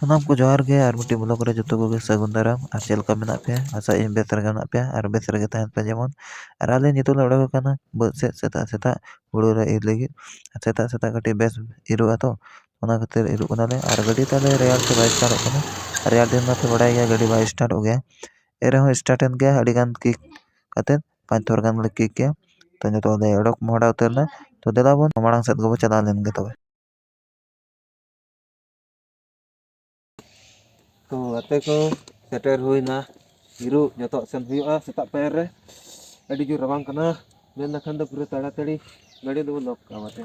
सानाम को जोहार गे और मिट्टी ब्लॉग रे जतो को सगुन दाराम और चेलका मेना पे आशा इन बेस रगे मेना पे और बेस रगे तहन पे जेमन और आले नितो ले उडो काना बस से सेता सेता हुड़ो रे ir लगी सेता सेता कटी बेस इरुआ तो ओना खातिर इरु कना ले और गाड़ी ताले रेयाल ते बाय स्टार्ट कना रेयाल दिन मा पे बड़ाई गया गाड़ी बाय स्टार्ट हो गया एरे हो स्टार्ट एन गया अड़ी गान किक कते पांच थोर गान ले किक गया तो नितो ले उडक मोड़ा उतरना तो देला बोन माड़ांग सेत गबो चला लेन गे तबे तो आते को सेटर हुईना इरु जतो सेन हुआ सेता पैर रे अड़ी जो रवांग कना मेन लखन दो पूरे ताड़ाताड़ी गाड़ी दो लॉक कावते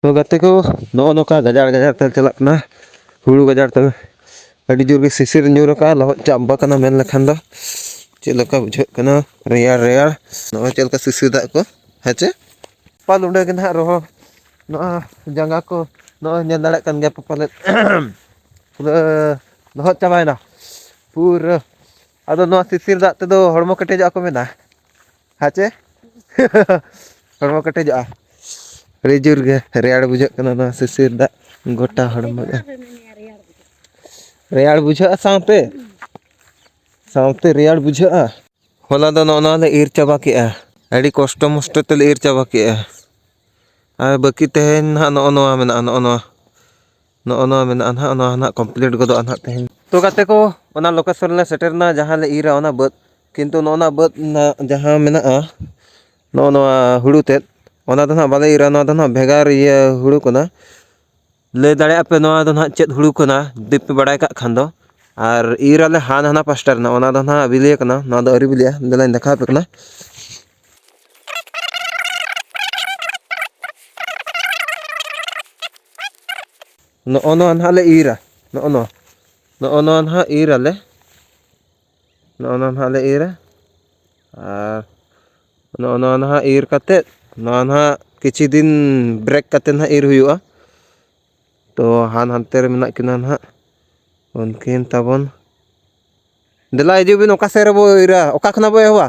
तो गाते को नो नोका गजार गजार तल चलक ना हुड़ू गजार तल अड़ी जोर के सिसिर न्यूर का लहत चाबा कना मेन लखन दो चेलका बुझे कना रेयार रेयार नो चेलका सिसिर दा को हेचे पाल उडे के ना रहो नो जंगा को नो नेल दाड़े कन गे पाले पूरा लहत चाबायना पूरा अदो नो सिसिर दा तेदो हड़मो कटेजा को मेना हेचे हड़मो कटेजा रेजुर गे रेयाड़ बुझे कना ना सिसिर दा गोटा हड़मो रेयाड़ बुझे सावते सावते रेयाड़ बुझे होला दो नो ले इर चाबा के अड़ी कष्ट मष्ट तेल इर चाबा के आ बाकी तेहन ना नो नो मेना नो नो नो नो मेना ना नो ना कंप्लीट गदो ना तेहन तो गाते को ओना लोकेशन ले सेटरना जहां ले इरा ओना बद किंतु नो ना बद ना जहां मेना नो नो हुड़ू तेद ओना दो ना बाले इरा नो दो ना भेगार ये हुड़ू कोना ले दाड़े पे नो दो ना चेद हुड़ू कोना दीप पे बड़ाय का खान दो और इराले हान हाना पास्टर ना ओना दो ना बिलिया कना ना दो अरी बिलिया देलाइन देखा पे कना नो नो ना ले इरा नो नो नो नो ना इरा ले नो नो ना ले इरा और नो नो ना इर कते नो ना किछि दिन ब्रेक कते ना इर हुआ तो हान हानते रे मेना किना ना उनकिन तबन देला हिजुबिन ओका सेरे बो इरा ओका खना बो एहवा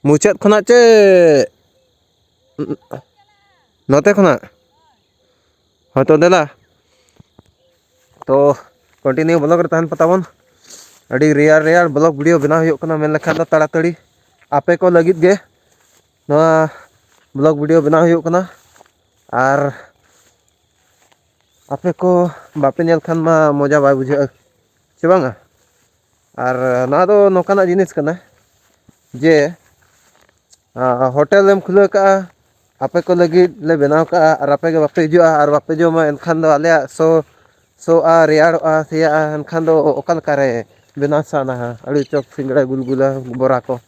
मुचाद खना चे नोते खना हाँ तो देला तो कंटिन्यू ब्लॉग रे तहन पतावन अड़ी रेयार रेयार ब्लॉग वीडियो बना हुई कना मेन लखन ताड़ाताड़ी आपे को लगित गे नवा ब्लॉग वीडियो बना हुई कना और आपे को बापे नेल खान मा मजा बाय बुझे चे बांगा और ना दो नोकाना जिनिस कना जे होटल एम खुले का आपे को लगी ले बनाव का और आपे के बापे हिजुआ और बापे जो मा एनखान दो आले सो रेयाड़ सेया एनखान दो ओकल करे बनाव साना अड़ी चौक सिंगड़ा गुलगुला बोरा को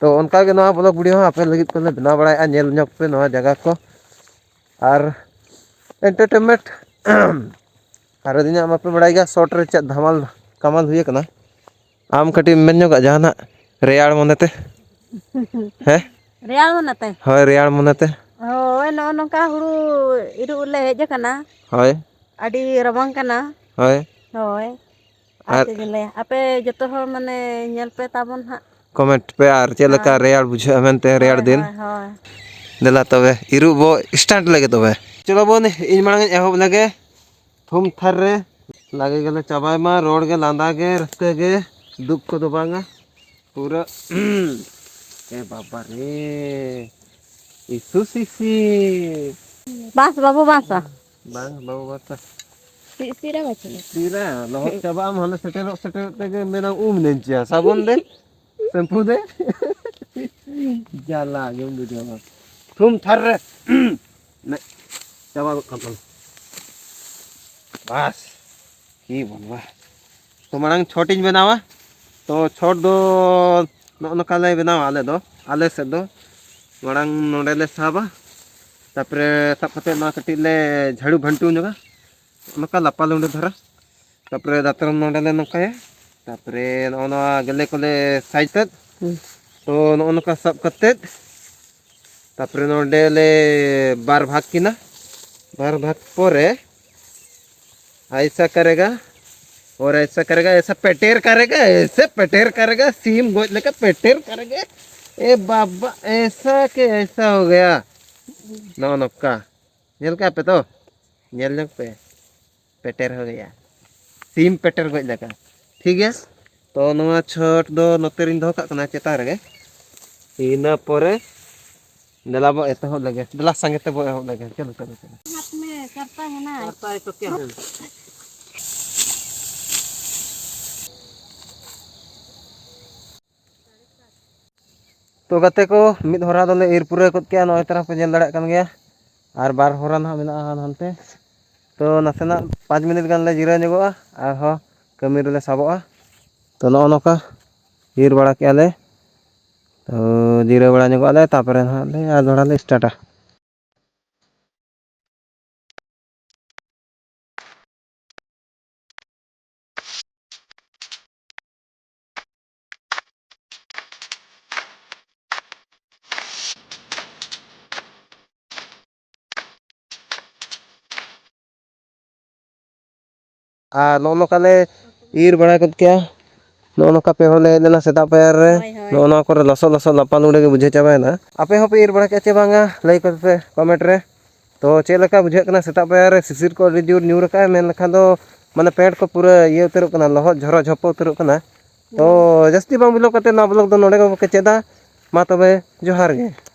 तो उनका के नवा ब्लॉग वीडियो आपे लगी को ले बनाव बड़ाया नेल ñok पे नवा जगह को और एंटरटेनमेंट और दिना मापे बड़ाई गया शॉर्ट रे चेक धमाल कमाल हुई कना आम कटी मेन ñok जहाना रेयाड़ मनते हैं रेयाल मनते होय रेयाड़ मनते होय नो नोका हुड़ू इरु ले हेज कना होय अड़ी रमंग कना होय होय आते गले आपे जतो हर माने नेल पे ताबन हा कमेंट पे और चेलका रेयाड़ बुझे मेनते रेयाड़ दिन होय देला तबे इरु बो स्टार्ट लगे तबे चलो बोन इन मांग एहब लगे थुम थर रे लगे गले चाबाय मा रोड गे लांदा गे रस्ते गे दुख को दो बांगा पूरा ए बाबा रे इसु सीसी बास बाबू बास बांग बाबू बाता सिरा बचले सीरा लहत चाबा हम हले सेटर तेगे मेना नेंचिया साबुन दे शैम्पू दे जाला गेम बुझा तुम थर रे ने चाबा खत्म बस की बनवा तो मांग छोटी बनावा तो छोट दो नका ले बनावा आले से दो मांग नोडे ले साबा तापरे सब कते ना कटी ले झाड़ू घंटू नगा नका लापा लुंडे धरा तापरे दातर नोडे ले नकाया तापरे नोना गले कोले साइज तक तो नका सब कते तापरे नोडे ले बार भाग किना बार भाग पोरे ऐसा करेगा और ऐसा करेगा, ऐसा पेटेर करेगा, ऐसे पेटेर करेगा, सीम गोद लेकर पेटेर करेगा। ए बाबा ऐसा के ऐसा हो गया नो नक्का नेल का पे तो नेल लग पे पेटेर हो गया, सीम पेटेर गोद लेकर। ठीक है तो नवा छठ दो नोते रिन दो का चेता रगे इना परे दला बो एतो लगे दला संगे ते बो लगे। चलो चलो चलो हाथ में करता है ना। करता है तो क्या है? तो गाते को मिद हरा दोले ईर पूरा को क्या नय तरह पे जेल दड़ा कन गया और बार हरा ना मेना हानते तो नासेना 5 मिनट गान ले जिरा ᱧᱚᱜᱚᱜᱼᱟ आरो कमी रे साबोआ। तो नो नोका ईर बड़ा के आले तो जिरा बड़ा ᱧᱚᱜᱚᱜ आले तापरे ना ले आ दोड़ा ले स्टार्टा। नो नोकाले ईर बड़ा कत क्या नो नोका पे होले लेना सेता पैर रे नो नो करे लसो लसो लपा लुड़े के बुझे चाबायना। आपे हो पे ईर बड़ा के चे बांगा लई को पे कमेंट रे। तो चे लका बुझे कना सेता पैर रे सिसिर को अडी जोर न्यू रका मेन लखा दो माने पेट को पूरा ये उतरो कना लहत झरो झपो उतरो कना। तो जस्ती बांग बिलो कते ना ब्लॉग दो नोडे को के चेदा मा तबे जोहार गे।